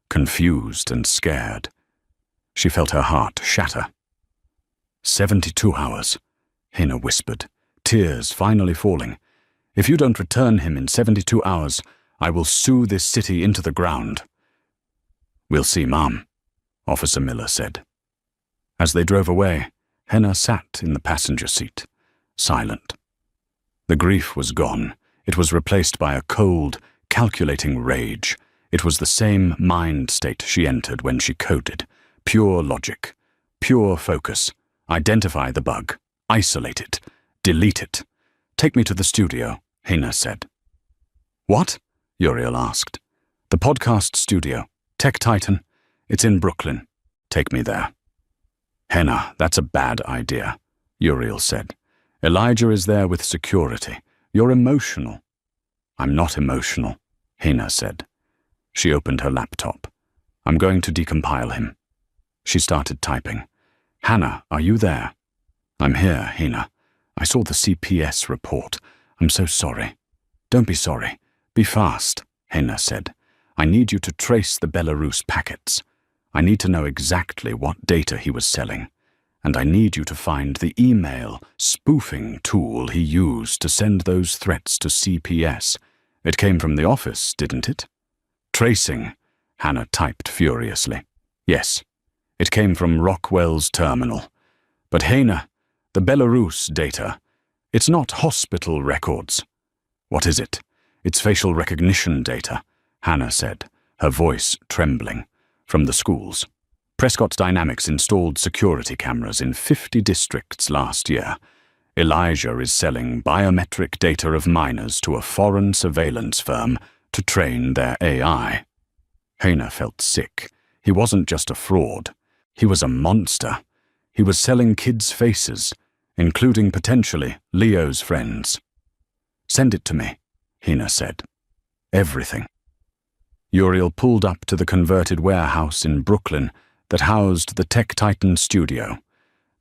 confused and scared. She felt her heart shatter. 72 hours, Hina whispered, tears finally falling. "If you don't return him in 72 hours, I will sue this city into the ground." "We'll see, Ma'am," Officer Miller said. As they drove away, Hina sat in the passenger seat, silent. The grief was gone. It was replaced by a cold, calculating rage. It was the same mind state she entered when she coded. Pure logic, pure focus. Identify the bug, isolate it, delete it. "Take me to the studio," Hina said. "What?" Uriel asked. "The podcast studio. Tech Titan. It's in Brooklyn. Take me there." "Hina, that's a bad idea," Uriel said. "Elijah is there with security. You're emotional." "I'm not emotional," Hina said. She opened her laptop. "I'm going to decompile him." She started typing. "Hannah, are you there?" "I'm here, Hina. I saw the CPS report. I'm so sorry." "Don't be sorry. Be fast," Hina said. "I need you to trace the Belarus packets. I need to know exactly what data he was selling. And I need you to find the email spoofing tool he used to send those threats to CPS. It came from the office, didn't it?" "Tracing," Hannah typed furiously. "Yes, it came from Rockwell's terminal. But Hina, the Belarus data, it's not hospital records." "What is it?" "It's facial recognition data," Hannah said, her voice trembling. "From the schools. Prescott Dynamics installed security cameras in 50 districts last year. Elijah is selling biometric data of minors to a foreign surveillance firm to train their AI." Hannah felt sick. He wasn't just a fraud. He was a monster. He was selling kids' faces, including potentially Leo's friends. "Send it to me," Hina said. "Everything." Uriel pulled up to the converted warehouse in Brooklyn that housed the Tech Titan studio.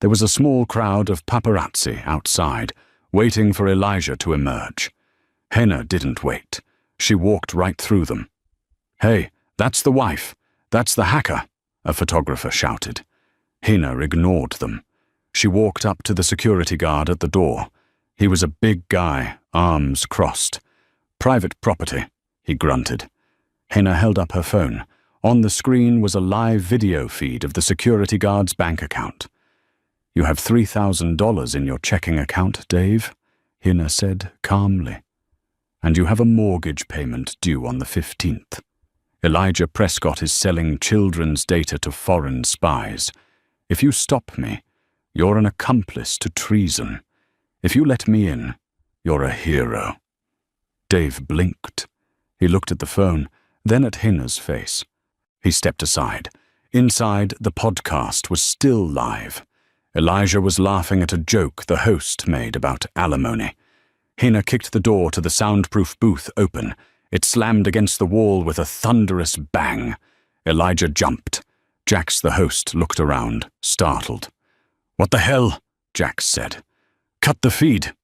There was a small crowd of paparazzi outside, waiting for Elijah to emerge. Hina didn't wait. She walked right through them. "Hey, that's the wife. That's the hacker," a photographer shouted. Hina ignored them. She walked up to the security guard at the door. He was a big guy, arms crossed. "Private property," he grunted. Hina held up her phone. On the screen was a live video feed of the security guard's bank account. "You have $3,000 in your checking account, Dave," Hina said calmly. "And you have a mortgage payment due on the 15th. Elijah Prescott is selling children's data to foreign spies. If you stop me, you're an accomplice to treason. If you let me in, you're a hero." Dave blinked. He looked at the phone, then at Hina's face. He stepped aside. Inside, the podcast was still live. Elijah was laughing at a joke the host made about alimony. Hina kicked the door to the soundproof booth open. It slammed against the wall with a thunderous bang. Elijah jumped. Jax, the host, looked around, startled. "What the hell?" Jax said. "Cut the feed."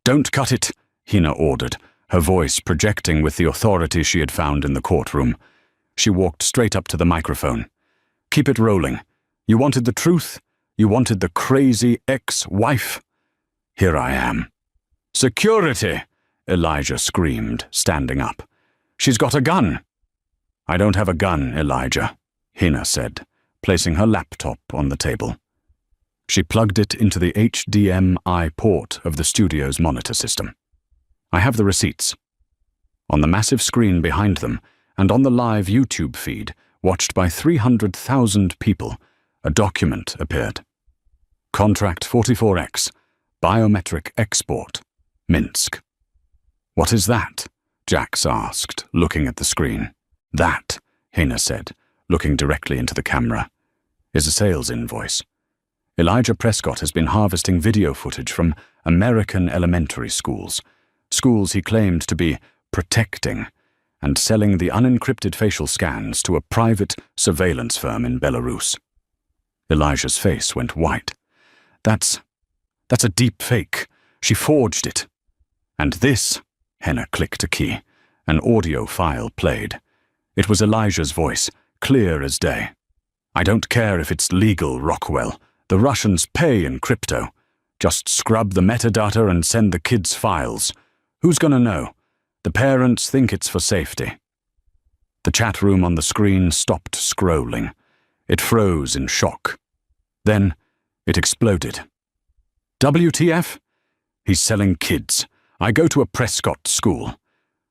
"Don't cut it," Hina ordered, her voice projecting with the authority she had found in the courtroom. She walked straight up to the microphone. "Keep it rolling. You wanted the truth? You wanted the crazy ex-wife? Here I am." "Security!" Elijah screamed, standing up. "She's got a gun." "I don't have a gun, Elijah," Hina said, placing her laptop on the table. She plugged it into the HDMI port of the studio's monitor system. I have the receipts. On the massive screen behind them, and on the live YouTube feed, watched by 300,000 people, a document appeared. Contract 44X, biometric export, Minsk. What is that? Jax asked, looking at the screen. That, Hina said, looking directly into the camera, is a sales invoice. Elijah Prescott has been harvesting video footage from American elementary schools, schools he claimed to be protecting, and selling the unencrypted facial scans to a private surveillance firm in Belarus. Elijah's face went white. That's a deep fake. She forged it. And this, Henna clicked a key. An audio file played. It was Elijah's voice, clear as day. I don't care if it's legal, Rockwell. The Russians pay in crypto. Just scrub the metadata and send the kids files. Who's gonna know? The parents think it's for safety. The chat room on the screen stopped scrolling. It froze in shock. Then it exploded. WTF? He's selling kids. I go to a Prescott school.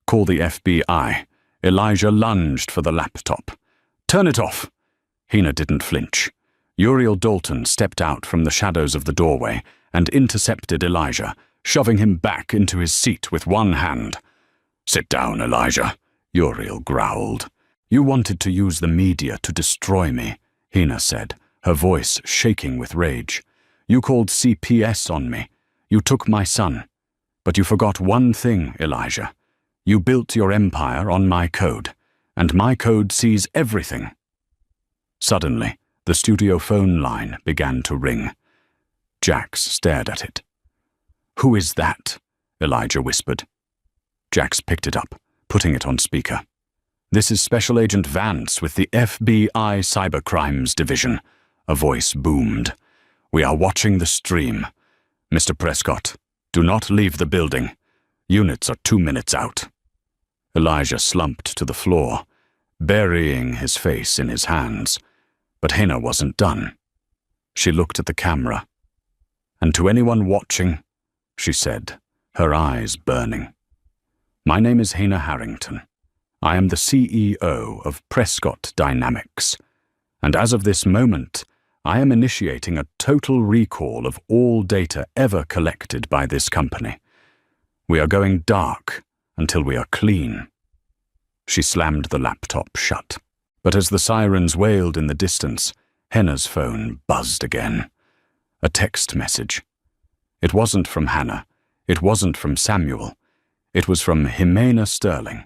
Call the FBI. Elijah lunged for the laptop. Turn it off. Hina didn't flinch. Uriel Dalton stepped out from the shadows of the doorway and intercepted Elijah, shoving him back into his seat with one hand. Sit down, Elijah, Uriel growled. You wanted to use the media to destroy me, Hina said, her voice shaking with rage. You called CPS on me. You took my son. But you forgot one thing, Elijah. You built your empire on my code, and my code sees everything. Suddenly, the studio phone line began to ring. Jax stared at it. Who is that? Elijah whispered. Jax picked it up, putting it on speaker. This is Special Agent Vance with the FBI Cybercrimes Division, a voice boomed. We are watching the stream. Mr. Prescott, do not leave the building. Units are 2 minutes out. Elijah slumped to the floor, burying his face in his hands. But Hina wasn't done. She looked at the camera. And to anyone watching, she said, her eyes burning. My name is Hina Harrington. I am the CEO of Prescott Dynamics. And as of this moment, I am initiating a total recall of all data ever collected by this company. We are going dark until we are clean. She slammed the laptop shut. But as the sirens wailed in the distance, Henna's phone buzzed again. A text message. It wasn't from Hannah. It wasn't from Samuel. It was from Jimena Sterling.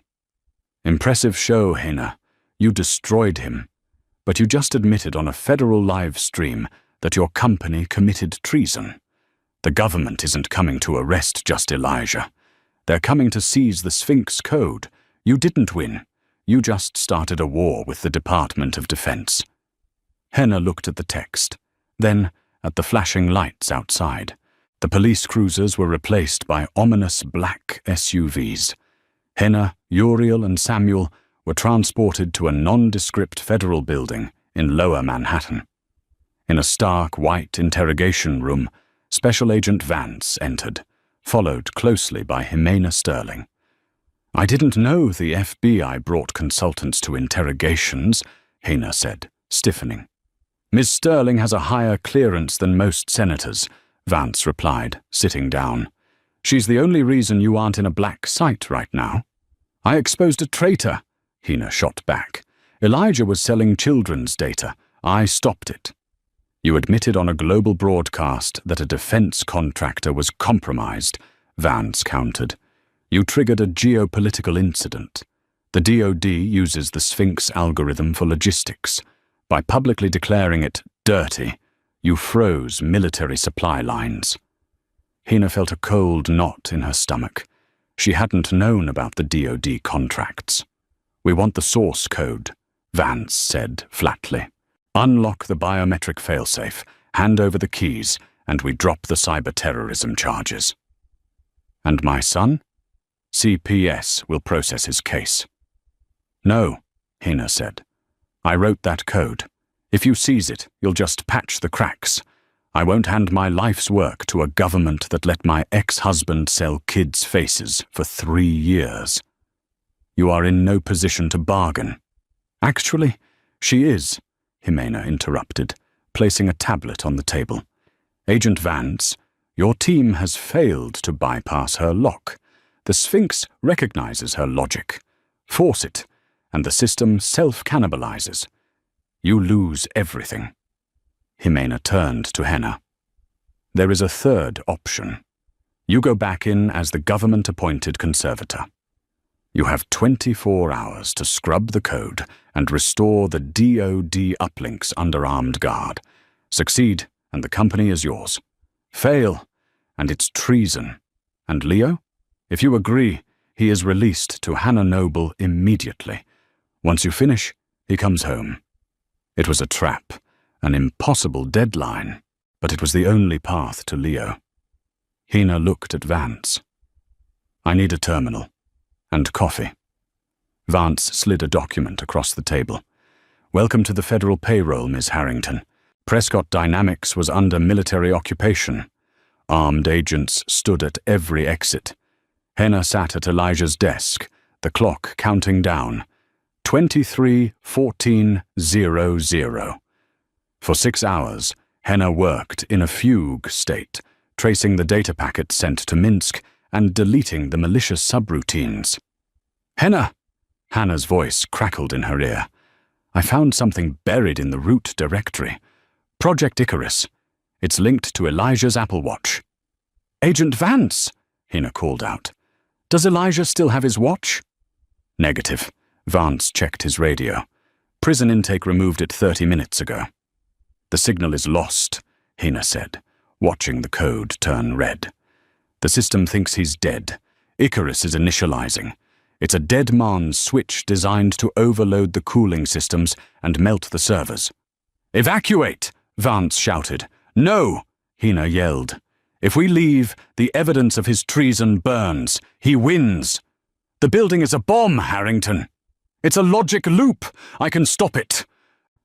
Impressive show, Hina. You destroyed him. But you just admitted on a federal live stream that your company committed treason. The government isn't coming to arrest just Elijah. They're coming to seize the Sphinx Code. You didn't win. You just started a war with the Department of Defense. Henna looked at the text, then at the flashing lights outside. The police cruisers were replaced by ominous black SUVs. Henna, Uriel, and Samuel were transported to a nondescript federal building in Lower Manhattan. In a stark white interrogation room, Special Agent Vance entered, followed closely by Jimena Sterling. I didn't know the FBI brought consultants to interrogations, Hina said, stiffening. Ms. Sterling has a higher clearance than most senators, Vance replied, sitting down. She's the only reason you aren't in a black site right now. I exposed a traitor, Hina shot back. Elijah was selling children's data. I stopped it. You admitted on a global broadcast that a defense contractor was compromised, Vance countered. You triggered a geopolitical incident. The DoD uses the Sphinx algorithm for logistics. By publicly declaring it dirty, you froze military supply lines. Hina felt a cold knot in her stomach. She hadn't known about the DoD contracts. We want the source code, Vance said flatly. Unlock the biometric failsafe, hand over the keys, and we drop the cyber-terrorism charges. And my son? CPS will process his case. No, Hina said. I wrote that code. If you seize it, you'll just patch the cracks. I won't hand my life's work to a government that let my ex-husband sell kids' faces for 3 years. You are in no position to bargain. Actually, she is, Jimena interrupted, placing a tablet on the table. Agent Vance, your team has failed to bypass her lock. The Sphinx recognizes her logic. Force it, and the system self-cannibalizes. You lose everything. Jimena turned to Henna. There is a third option. You go back in as the government-appointed conservator. You have 24 hours to scrub the code and restore the DoD uplinks under armed guard. Succeed, and the company is yours. Fail, and it's treason. And Leo? If you agree, he is released to Hannah Noble immediately. Once you finish, he comes home. It was a trap, an impossible deadline, but it was the only path to Leo. Hina looked at Vance. I need a terminal. And coffee. Vance slid a document across the table. Welcome to the federal payroll, Ms. Harrington. Prescott Dynamics was under military occupation. Armed agents stood at every exit. Henna sat at Elijah's desk, the clock counting down. 23:14:00. For 6 hours, Henna worked in a fugue state, tracing the data packets sent to Minsk and deleting the malicious subroutines. Henna! Hannah's voice crackled in her ear. I found something buried in the root directory. Project Icarus. It's linked to Elijah's Apple Watch. Agent Vance! Hina called out. Does Elijah still have his watch? Negative. Vance checked his radio. Prison intake removed it 30 minutes ago. The signal is lost, Hina said, watching the code turn red. The system thinks he's dead. Icarus is initializing. It's a dead man's switch designed to overload the cooling systems and melt the servers. Evacuate! Vance shouted. No! Hina yelled. If we leave, the evidence of his treason burns. He wins. The building is a bomb, Harrington. It's a logic loop. I can stop it.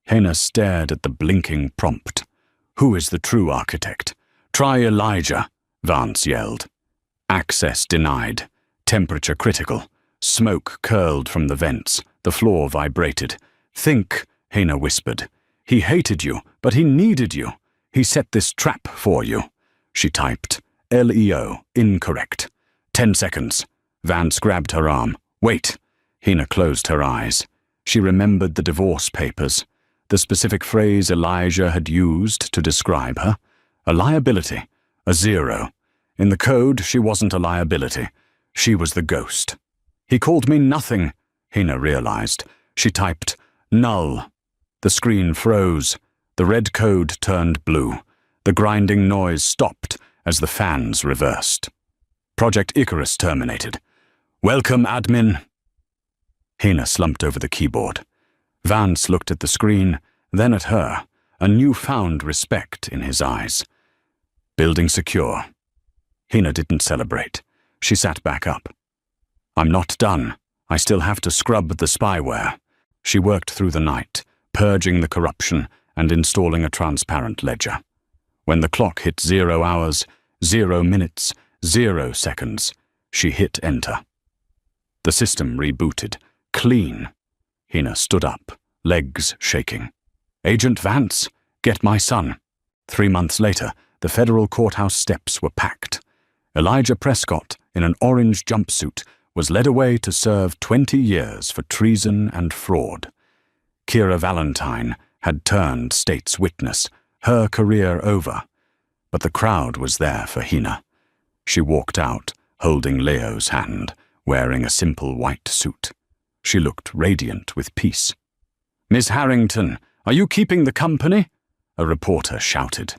Hina stared at the blinking prompt. Who is the true architect? Try Elijah, Vance yelled. Access denied. Temperature critical. Smoke curled from the vents. The floor vibrated. Think, Hina whispered. He hated you, but he needed you. He set this trap for you. She typed. LEO, incorrect. 10 seconds. Vance grabbed her arm. Wait. Hina closed her eyes. She remembered the divorce papers. The specific phrase Elijah had used to describe her. A liability. A 0. In the code, she wasn't a liability. She was the ghost. He called me nothing, Hina realized. She typed, null. The screen froze. The red code turned blue. The grinding noise stopped as the fans reversed. Project Icarus terminated. Welcome, admin. Hina slumped over the keyboard. Vance looked at the screen, then at her, a newfound respect in his eyes. Building secure. Hina didn't celebrate. She sat back up. I'm not done. I still have to scrub the spyware. She worked through the night, purging the corruption and installing a transparent ledger. When the clock hit 0 hours, 0 minutes, 0 seconds, she hit enter. The system rebooted. Clean. Hina stood up, legs shaking. Agent Vance, get my son. 3 months later, the federal courthouse steps were packed. Elijah Prescott, in an orange jumpsuit, was led away to serve 20 years for treason and fraud. Kira Valentine had turned state's witness, her career over. But the crowd was there for Hina. She walked out, holding Leo's hand, wearing a simple white suit. She looked radiant with peace. Miss Harrington, are you keeping the company? A reporter shouted.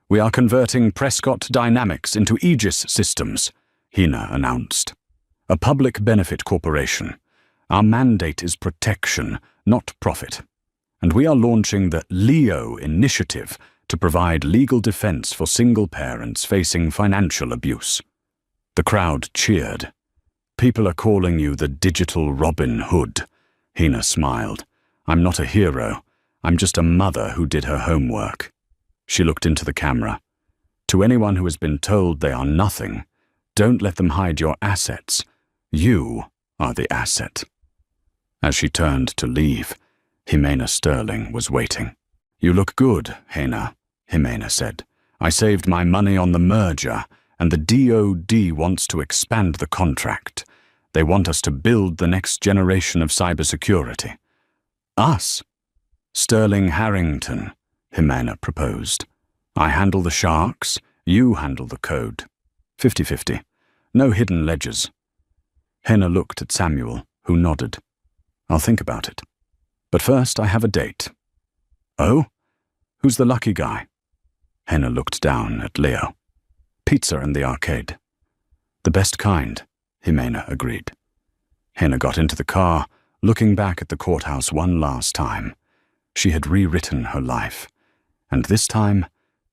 We are converting Prescott Dynamics into Aegis Systems, Hina announced. A public benefit corporation. Our mandate is protection, not profit. And we are launching the Leo Initiative to provide legal defense for single parents facing financial abuse. The crowd cheered. People are calling you the digital Robin Hood. Hina smiled. I'm not a hero. I'm just a mother who did her homework. She looked into the camera. To anyone who has been told they are nothing, don't let them hide your assets. You are the asset. As she turned to leave, Jimena Sterling was waiting. You look good, Hena, Jimena said. I saved my money on the merger, and the DoD wants to expand the contract. They want us to build the next generation of cybersecurity. Us? Sterling Harrington, Jimena proposed. I handle the sharks, you handle the code. 50-50. No hidden ledgers. Hena looked at Samuel, who nodded. I'll think about it. But first I have a date. Oh? Who's the lucky guy? Hena looked down at Leo. Pizza in the arcade. The best kind, Jimena agreed. Hena got into the car, looking back at the courthouse one last time. She had rewritten her life, and this time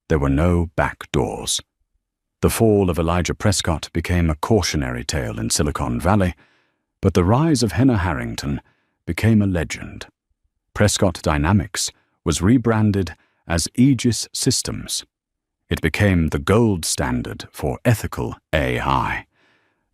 there were no back doors. The fall of Elijah Prescott became a cautionary tale in Silicon Valley, but the rise of Hena Harrington became a legend. Prescott Dynamics was rebranded as Aegis Systems. It became the gold standard for ethical AI.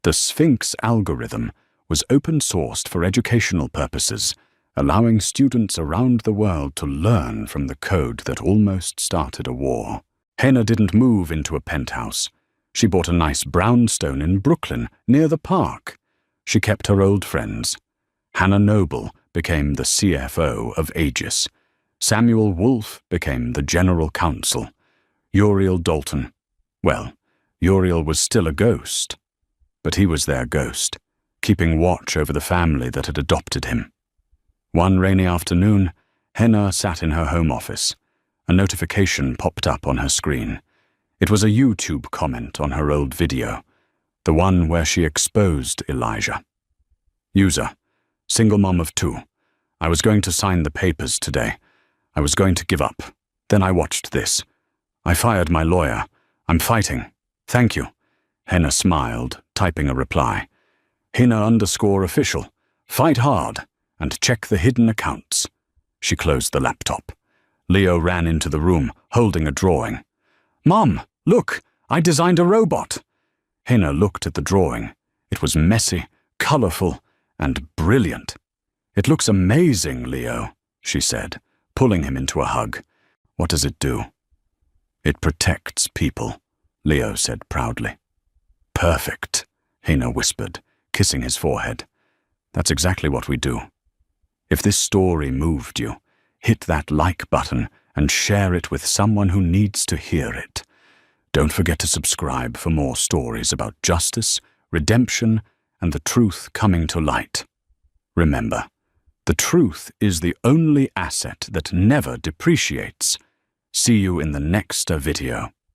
The Sphinx algorithm was open-sourced for educational purposes, allowing students around the world to learn from the code that almost started a war. Hena didn't move into a penthouse. She bought a nice brownstone in Brooklyn, near the park. She kept her old friends. Hannah Noble became the CFO of Aegis. Samuel Wolfe became the general counsel. Uriel Dalton. Well, Uriel was still a ghost. But he was their ghost, keeping watch over the family that had adopted him. One rainy afternoon, Hena sat in her home office. A notification popped up on her screen. It was a YouTube comment on her old video, the one where she exposed Elijah. User, single mom of 2. I was going to sign the papers today. I was going to give up. Then I watched this. I fired my lawyer. I'm fighting. Thank you. Hena smiled, typing a reply. Hena_official. Fight hard and check the hidden accounts. She closed the laptop. Leo ran into the room, holding a drawing. Mom, look, I designed a robot. Hena looked at the drawing. It was messy, colorful, and brilliant. It looks amazing, Leo, she said, pulling him into a hug. What does it do? It protects people, Leo said proudly. Perfect, Hena whispered, kissing his forehead. That's exactly what we do. If this story moved you, hit that like button and share it with someone who needs to hear it. Don't forget to subscribe for more stories about justice, redemption, and the truth coming to light. Remember, the truth is the only asset that never depreciates. See you in the next video.